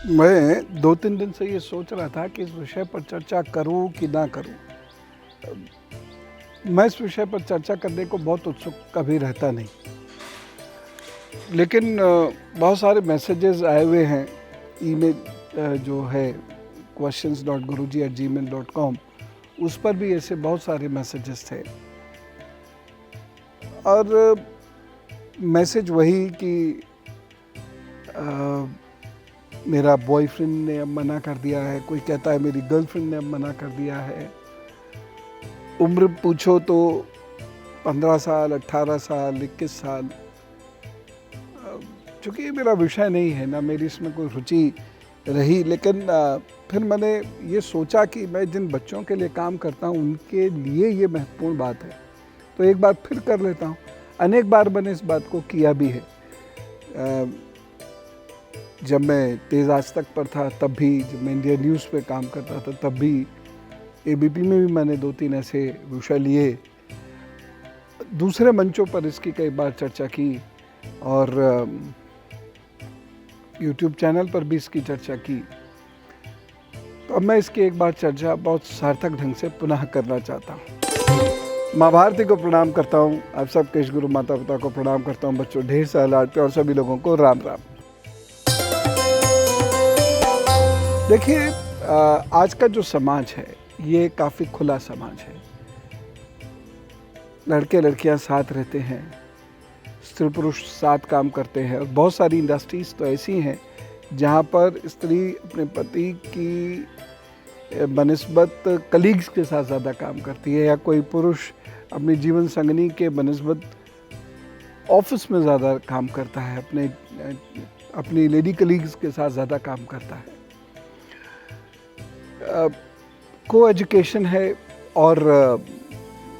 मैं 2-3 दिन से ये सोच रहा था कि इस विषय पर चर्चा करूं कि ना करूं। मैं इस विषय पर चर्चा करने को बहुत उत्सुक कभी रहता नहीं, लेकिन बहुत सारे मैसेजेस आए हुए हैं। ईमेल जो है questions.guruji@gmail.com, उस पर भी ऐसे बहुत सारे मैसेजेस थे और मैसेज वही कि मेरा बॉयफ्रेंड ने अब मना कर दिया है, कोई कहता है मेरी गर्लफ्रेंड ने अब मना कर दिया है। उम्र पूछो तो 15 साल, 18 साल, 21 साल। चूँकि ये मेरा विषय नहीं है, ना मेरी इसमें कोई रुचि रही, लेकिन फिर मैंने ये सोचा कि मैं जिन बच्चों के लिए काम करता हूँ उनके लिए ये महत्वपूर्ण बात है, तो एक बार फिर कर लेता हूँ। अनेक बार मैंने इस बात को किया भी है। जब मैं तेज़ आज तक पर था तब भी, जब मैं इंडिया न्यूज़ पे काम करता था तब भी, एबीपी में भी मैंने 2-3 ऐसे विषय लिए। दूसरे मंचों पर इसकी कई बार चर्चा की और यूट्यूब चैनल पर भी इसकी चर्चा की। तो अब मैं इसकी एक बार चर्चा बहुत सार्थक ढंग से पुनः करना चाहता हूँ। माँ भारती को प्रणाम करता हूँ, आप सब केश गुरु माता पिता को प्रणाम करता हूँ, बच्चों ढेर सारा लाड प्यार और सभी लोगों को राम राम। देखिए, आज का जो समाज है ये काफ़ी खुला समाज है। लड़के लड़कियां साथ रहते हैं, स्त्री पुरुष साथ काम करते हैं और बहुत सारी इंडस्ट्रीज़ तो ऐसी हैं जहां पर स्त्री अपने पति की बनिस्बत कलीग्स के साथ ज़्यादा काम करती है, या कोई पुरुष अपनी जीवन संगनी के बनिस्बत ऑफिस में ज़्यादा काम करता है, अपनी लेडी कलीग्स के साथ ज़्यादा काम करता है। को एजुकेशन है और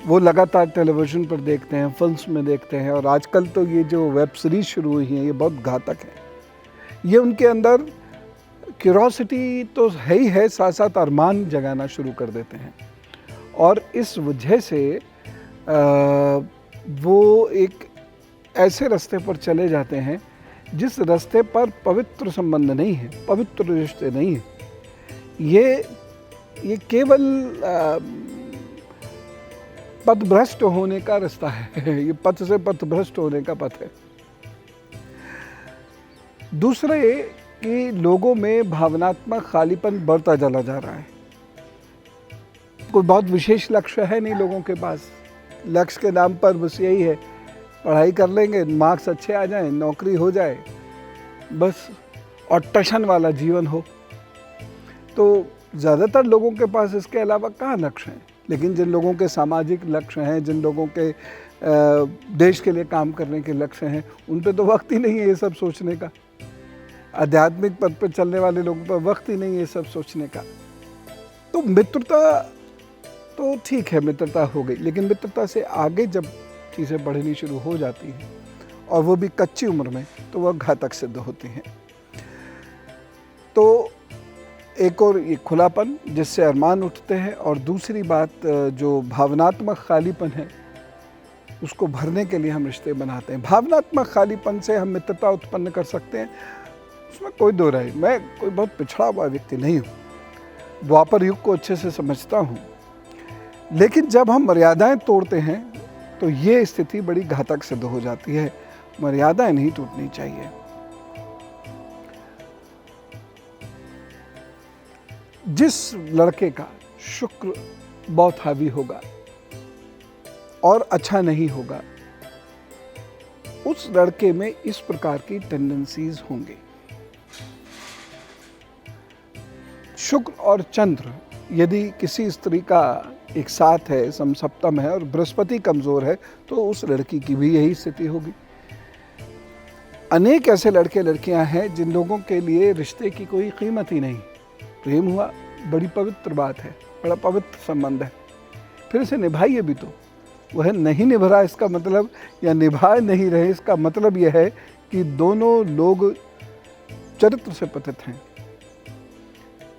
वो लगातार टेलीविज़न पर देखते हैं, फिल्म्स में देखते हैं, और आजकल तो ये जो वेब सीरीज़ शुरू हुई हैं ये बहुत घातक है। ये उनके अंदर क्यूरोसिटी तो है ही है, साथ साथ अरमान जगाना शुरू कर देते हैं और इस वजह से वो एक ऐसे रास्ते पर चले जाते हैं जिस रास्ते पर पवित्र संबंध नहीं है, पवित्र रिश्ते नहीं है। ये केवल पथभ्रष्ट होने का रास्ता है, ये पथ से पथभ्रष्ट होने का पथ है। दूसरे कि लोगों में भावनात्मक खालीपन बढ़ता चला जा रहा है। कोई बहुत विशेष लक्ष्य है नहीं लोगों के पास, लक्ष्य के नाम पर बस यही है, पढ़ाई कर लेंगे, मार्क्स अच्छे आ जाएं, नौकरी हो जाए बस, और टशन वाला जीवन हो। तो ज़्यादातर लोगों के पास इसके अलावा कहाँ लक्ष्य हैं। लेकिन जिन लोगों के सामाजिक लक्ष्य हैं, जिन लोगों के देश के लिए काम करने के लक्ष्य हैं, उन पे तो वक्त ही नहीं है ये सब सोचने का। आध्यात्मिक पद पर चलने वाले लोगों पर वक्त ही नहीं है ये सब सोचने का। तो मित्रता तो ठीक है, मित्रता हो गई, लेकिन मित्रता से आगे जब चीज़ें बढ़नी शुरू हो जाती हैं और वो भी कच्ची उम्र में, तो वह घातक सिद्ध होती हैं। तो एक और ये खुलापन जिससे अरमान उठते हैं, और दूसरी बात जो भावनात्मक खालीपन है उसको भरने के लिए हम रिश्ते बनाते हैं। भावनात्मक खालीपन से हम मित्रता उत्पन्न कर सकते हैं, उसमें कोई दो राय। मैं कोई बहुत पिछड़ा हुआ व्यक्ति नहीं हूँ, द्वापर युग को अच्छे से समझता हूँ, लेकिन जब हम मर्यादाएं तोड़ते हैं तो ये स्थिति बड़ी घातक सिद्ध हो जाती है। मर्यादाएं नहीं टूटनी चाहिए। जिस लड़के का शुक्र बहुत हावी होगा और अच्छा नहीं होगा, उस लड़के में इस प्रकार की टेंडेंसीज होंगी। शुक्र और चंद्र यदि किसी स्त्री का एक साथ है, समसप्तम है, और बृहस्पति कमजोर है, तो उस लड़की की भी यही स्थिति होगी। अनेक ऐसे लड़के लड़कियां हैं जिन लोगों के लिए रिश्ते की कोई कीमत ही नहीं। प्रेम हुआ, बड़ी पवित्र बात है, बड़ा पवित्र संबंध है, फिर इसे निभाइए भी तो। वह नहीं निभ रहा इसका मतलब, या निभा नहीं रहे इसका मतलब यह है कि दोनों लोग चरित्र से पतित हैं।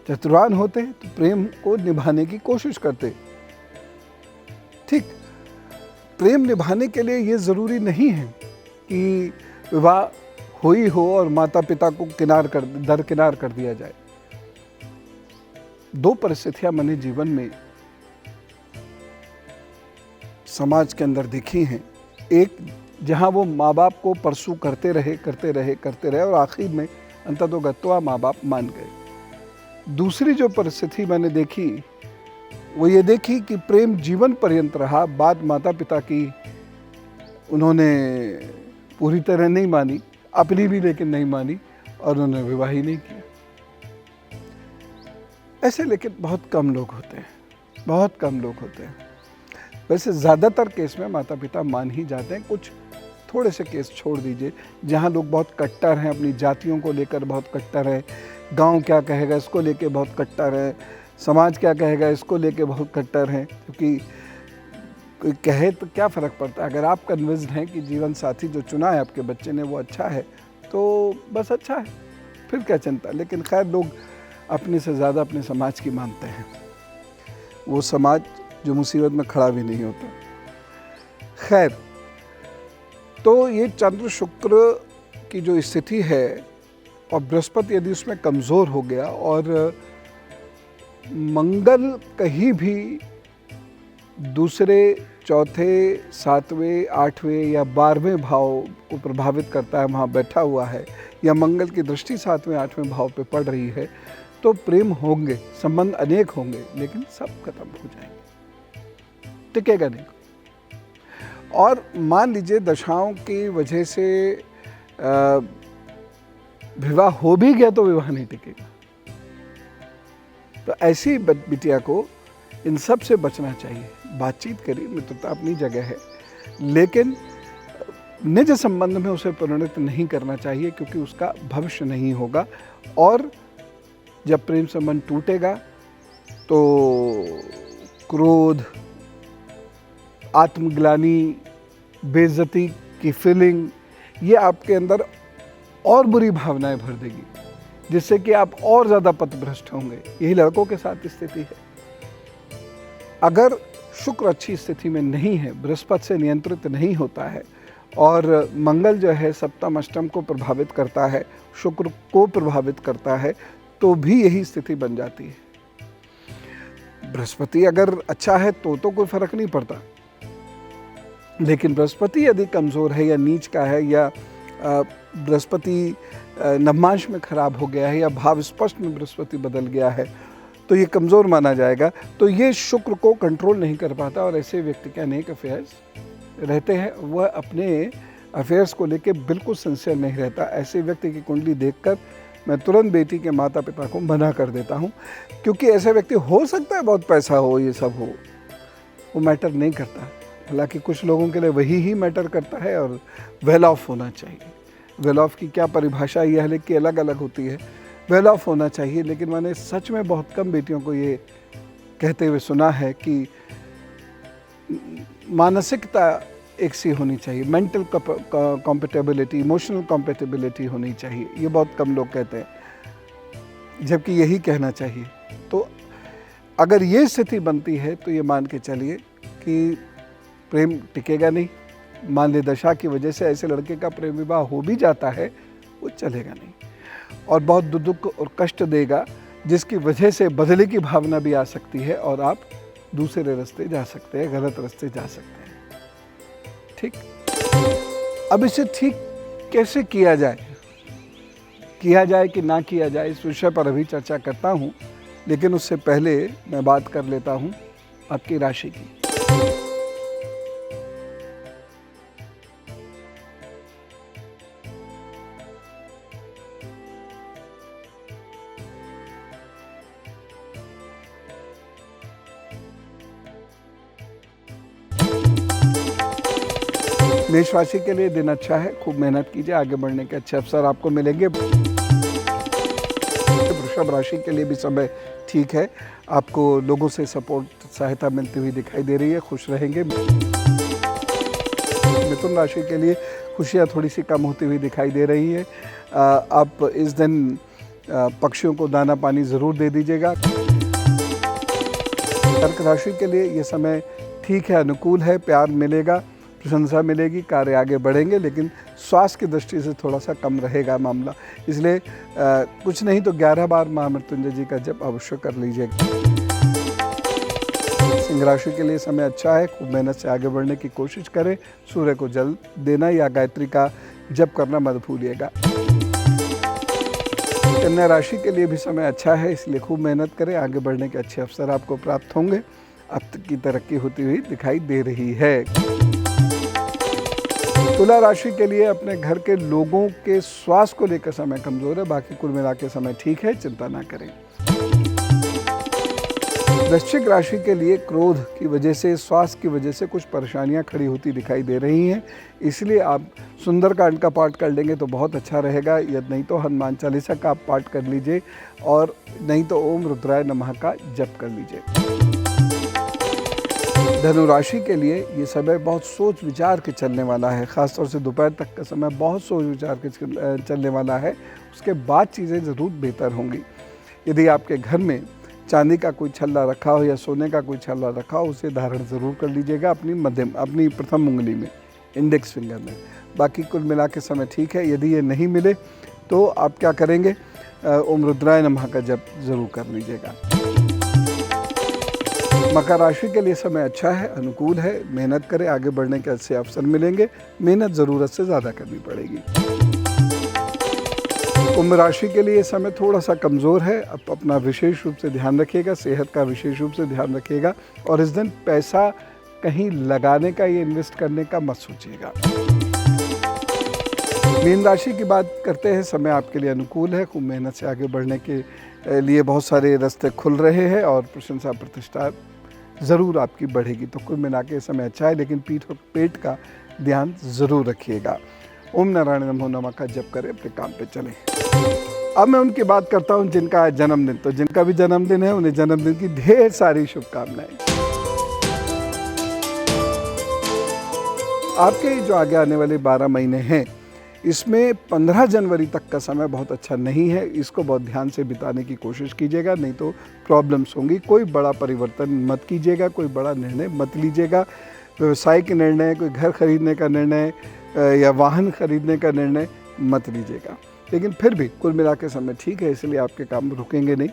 चतुरान होते तो प्रेम को निभाने की कोशिश करते। ठीक, प्रेम निभाने के लिए ये ज़रूरी नहीं है कि विवाह हुई हो और माता पिता को दरकिनार कर दिया जाए। दो परिस्थितियां मैंने जीवन में समाज के अंदर देखी हैं। एक, जहां वो माँ बाप को परसू करते रहे और आखिर में अंततोगत्वा माँ बाप मान गए। दूसरी जो परिस्थिति मैंने देखी वो ये देखी कि प्रेम जीवन पर्यंत रहा, बात माता पिता की उन्होंने पूरी तरह नहीं मानी, अपनी भी लेकिन नहीं मानी और उन्होंने विवाह ही नहीं किया। ऐसे लेकिन बहुत कम लोग होते हैं, बहुत कम लोग होते हैं। वैसे ज़्यादातर केस में माता पिता मान ही जाते हैं। कुछ थोड़े से केस छोड़ दीजिए जहाँ लोग बहुत कट्टर हैं, अपनी जातियों को लेकर बहुत कट्टर है, गांव क्या कहेगा इसको लेकर बहुत कट्टर है, समाज क्या कहेगा इसको लेकर बहुत कट्टर हैं। क्योंकि कोई कहे तो क्या फ़र्क पड़ता है, अगर आप कन्विंस्ड हैं कि जीवन साथी जो चुना है आपके बच्चे ने वो अच्छा है तो बस अच्छा है, फिर क्या चिंता। लेकिन खैर लोग अपने से ज़्यादा अपने समाज की मानते हैं, वो समाज जो मुसीबत में खड़ा भी नहीं होता। खैर, तो ये चंद्र शुक्र की जो स्थिति है और बृहस्पति यदि उसमें कमज़ोर हो गया और मंगल कहीं भी दूसरे, चौथे, सातवें, आठवें या 12वें भाव को प्रभावित करता है, वहाँ बैठा हुआ है, या मंगल की दृष्टि 7वें 8वें भाव पे पड़ रही है, तो प्रेम होंगे, संबंध अनेक होंगे, लेकिन सब खत्म हो जाएंगे, टिकेगा नहीं। और मान लीजिए दशाओं की वजह से विवाह हो भी गया तो विवाह नहीं टिकेगा। तो ऐसी बिटिया को इन सब से बचना चाहिए। बातचीत करिए, मित्रता अपनी जगह है, लेकिन निज संबंध में उसे परिणत नहीं करना चाहिए, क्योंकि उसका भविष्य नहीं होगा। और जब प्रेम संबंध टूटेगा तो क्रोध, आत्मग्लानि, बेइज्जती की फीलिंग, ये आपके अंदर और बुरी भावनाएं भर देगी, जिससे कि आप और ज़्यादा पथभ्रष्ट होंगे। यही लड़कों के साथ स्थिति है। अगर शुक्र अच्छी स्थिति में नहीं है, बृहस्पति से नियंत्रित नहीं होता है, और मंगल जो है सप्तम अष्टम को प्रभावित करता है, शुक्र को प्रभावित करता है, तो भी यही स्थिति बन जाती है। बृहस्पति अगर अच्छा है तो कोई फर्क नहीं पड़ता, लेकिन बृहस्पति यदि कमज़ोर है या नीच का है, या बृहस्पति नवमांश में खराब हो गया है, या भाव स्पष्ट में बृहस्पति बदल गया है, तो ये कमज़ोर माना जाएगा। तो ये शुक्र को कंट्रोल नहीं कर पाता, और ऐसे व्यक्ति के अनेक अफेयर्स रहते हैं। वह अपने अफेयर्स को लेके बिल्कुल सिंसियर नहीं रहता। ऐसे व्यक्ति की कुंडली देखकर मैं तुरंत बेटी के माता पिता को मना कर देता हूँ, क्योंकि ऐसे व्यक्ति, हो सकता है बहुत पैसा हो, ये सब हो, वो मैटर नहीं करता। हालांकि कुछ लोगों के लिए वही ही मैटर करता है, और वेल ऑफ होना चाहिए। वेल ऑफ की क्या परिभाषा यह है कि अलग अलग होती है। वेल ऑफ होना चाहिए, लेकिन मैंने सच में बहुत कम बेटियों को ये कहते हुए सुना है कि मानसिकता एक सी होनी चाहिए, मेंटल कॉम्पेटेबिलिटी, इमोशनल कॉम्पेटेबिलिटी होनी चाहिए। ये बहुत कम लोग कहते हैं, जबकि यही कहना चाहिए। तो अगर ये स्थिति बनती है तो ये मान के चलिए कि प्रेम टिकेगा नहीं। मान ले दशा की वजह से ऐसे लड़के का प्रेम विवाह हो भी जाता है, वो चलेगा नहीं, और बहुत दुख और कष्ट देगा, जिसकी वजह से बदले की भावना भी आ सकती है, और आप दूसरे रास्ते जा सकते हैं, गलत रास्ते जा सकते हैं। ठीक, अब इसे ठीक कैसे किया जाए कि ना किया जाए, इस विषय पर अभी चर्चा करता हूँ, लेकिन उससे पहले मैं बात कर लेता हूँ आपकी राशि की। मेष राशि के लिए दिन अच्छा है, खूब मेहनत कीजिए, आगे बढ़ने के अच्छे अवसर आपको मिलेंगे। वृषभ राशि के लिए भी समय ठीक है, आपको लोगों से सपोर्ट, सहायता मिलती हुई दिखाई दे रही है, खुश रहेंगे। मिथुन राशि के लिए खुशियाँ थोड़ी सी कम होती हुई दिखाई दे रही है। आप इस दिन पक्षियों को दाना पानी ज़रूर दे दीजिएगा। कर्क राशि के लिए ये समय ठीक है, अनुकूल है, प्यार मिलेगा। प्रशंसा मिलेगी, कार्य आगे बढ़ेंगे, लेकिन स्वास्थ्य की दृष्टि से थोड़ा सा कम रहेगा मामला। इसलिए कुछ नहीं तो 11 बार महामृत्युंजय जी का जप अवश्य कर लीजिएगा। सिंह राशि के लिए समय अच्छा है, खूब मेहनत से आगे बढ़ने की कोशिश करें। सूर्य को जल देना या गायत्री का जप करना मत भूलिएगा। कन्या राशि के लिए भी समय अच्छा है, इसलिए खूब मेहनत करें, आगे बढ़ने के अच्छे अवसर आपको प्राप्त होंगे। अब तक की तरक्की होती हुई दिखाई दे रही है। तुला राशि के लिए अपने घर के लोगों के स्वास्थ्य को लेकर समय कमजोर है, बाकी कुल मिला के समय ठीक है, चिंता ना करें। वृश्चिक राशि के लिए क्रोध की वजह से, स्वास्थ्य की वजह से कुछ परेशानियां खड़ी होती दिखाई दे रही हैं, इसलिए आप सुंदरकांड का पाठ कर लेंगे तो बहुत अच्छा रहेगा, या नहीं तो हनुमान चालीसा का आप पाठ कर लीजिए, और नहीं तो ओम रुद्राय नमः का जप कर लीजिए। धनु राशि के लिए ये समय बहुत सोच विचार के चलने वाला है, खासतौर से दोपहर तक का समय बहुत सोच विचार के चलने वाला है। उसके बाद चीज़ें ज़रूर बेहतर होंगी। यदि आपके घर में चांदी का कोई छल्ला रखा हो या सोने का कोई छल्ला रखा हो, उसे धारण ज़रूर कर लीजिएगा अपनी प्रथम उंगली में, इंडेक्स फिंगर में। बाकी कुल मिला के समय ठीक है। यदि ये नहीं मिले तो आप क्या करेंगे, ओम रुद्राय नमः का जप ज़रूर कर लीजिएगा। मकर राशि के लिए समय अच्छा है, अनुकूल है, मेहनत करें, आगे बढ़ने के अच्छे अवसर मिलेंगे, मेहनत ज़रूरत से ज़्यादा करनी पड़ेगी। कुंभ राशि के लिए समय थोड़ा सा कमज़ोर है, अब अपना विशेष रूप से ध्यान रखिएगा, सेहत का विशेष रूप से ध्यान रखिएगा, और इस दिन पैसा कहीं लगाने का या इन्वेस्ट करने का मत सोचिएगा। मीन राशि की बात करते हैं, समय आपके लिए अनुकूल है, खूब मेहनत से आगे बढ़ने के लिए बहुत सारे रास्ते खुल रहे हैं, और प्रशंसा प्रतिष्ठा ज़रूर आपकी बढ़ेगी। तो कुल मिला के समय अच्छा है, लेकिन पीठ और पेट का ध्यान ज़रूर रखिएगा। ओम नारायण नमो नमः का जप करें, अपने काम पे चलें। अब मैं उनकी बात करता हूं जिनका है जन्मदिन। तो जिनका भी जन्मदिन है, उन्हें जन्मदिन की ढेर सारी शुभकामनाएं। आपके जो आगे आने वाले 12 महीने हैं, इसमें 15 जनवरी तक का समय बहुत अच्छा नहीं है, इसको बहुत ध्यान से बिताने की कोशिश कीजिएगा, नहीं तो प्रॉब्लम्स होंगी। कोई बड़ा परिवर्तन मत कीजिएगा, कोई बड़ा निर्णय मत लीजिएगा। व्यवसाय के निर्णय, कोई घर खरीदने का निर्णय या वाहन खरीदने का निर्णय मत लीजिएगा। लेकिन फिर भी कुल मिला के समय ठीक है, इसलिए आपके काम रुकेंगे नहीं,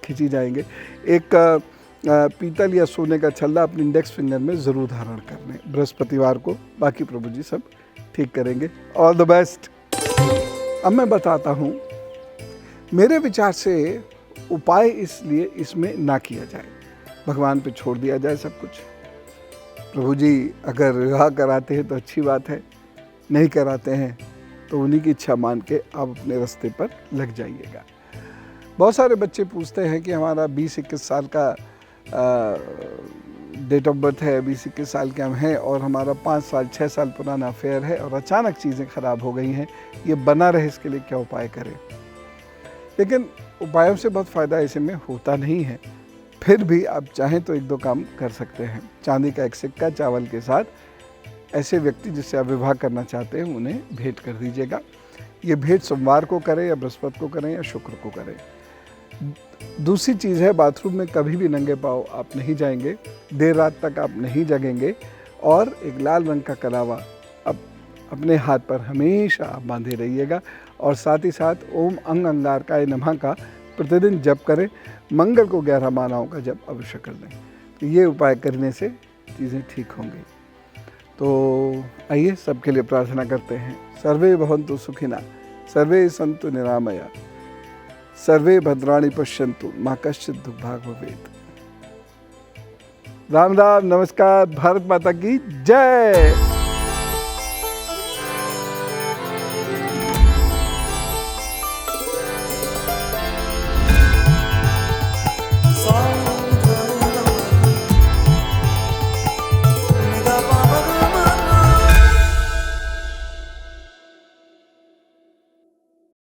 खिंची जाएंगे। एक पीतल या सोने का छल्ला अपने इंडेक्स फिंगर में ज़रूर धारण कर लें बृहस्पतिवार को, बाकी प्रभु जी सब ठीक करेंगे। All the best. अब मैं बताता हूँ, मेरे विचार से उपाय इसलिए इसमें ना किया जाए, भगवान पे छोड़ दिया जाए सब कुछ। प्रभु जी अगर विवाह कराते हैं तो अच्छी बात है, नहीं कराते हैं तो उन्हीं की इच्छा मान के आप अपने रास्ते पर लग जाइएगा। बहुत सारे बच्चे पूछते हैं कि हमारा 20-21 साल का डेट ऑफ बर्थ है, 20-21 साल के हम हैं, और हमारा 5 साल 6 साल पुराना अफेयर है, और अचानक चीज़ें ख़राब हो गई हैं, ये बना रहे, इसके लिए क्या उपाय करें। लेकिन उपायों से बहुत फ़ायदा ऐसे में होता नहीं है। फिर भी आप चाहें तो 1-2 काम कर सकते हैं। चांदी का एक सिक्का चावल के साथ ऐसे व्यक्ति जिससे आप विवाह करना चाहते हैं उन्हें भेंट कर दीजिएगा। ये भेंट सोमवार को करें या बृहस्पति को करें या शुक्र को करें। दूसरी चीज़ है, बाथरूम में कभी भी नंगे पाँव आप नहीं जाएंगे, देर रात तक आप नहीं जगेंगे, और एक लाल रंग का कलावा अब अपने हाथ पर हमेशा आप बांधे रहिएगा, और साथ ही साथ ओम अंग अंगारकाय नमः का प्रतिदिन जप करें। मंगल को 11 मालाओं का जप अवश्य कर लें। तो ये उपाय करने से चीज़ें ठीक होंगी। तो आइए सबके लिए प्रार्थना करते हैं। सर्वे भवन्तु सुखिनः, सर्वे सन्तु निरामया, सर्वे भद्राणि पश्यन्तु, मा कश्चित् दुर्भाग् भवेत्। राम राम, नमस्कार, भारत माता की जय।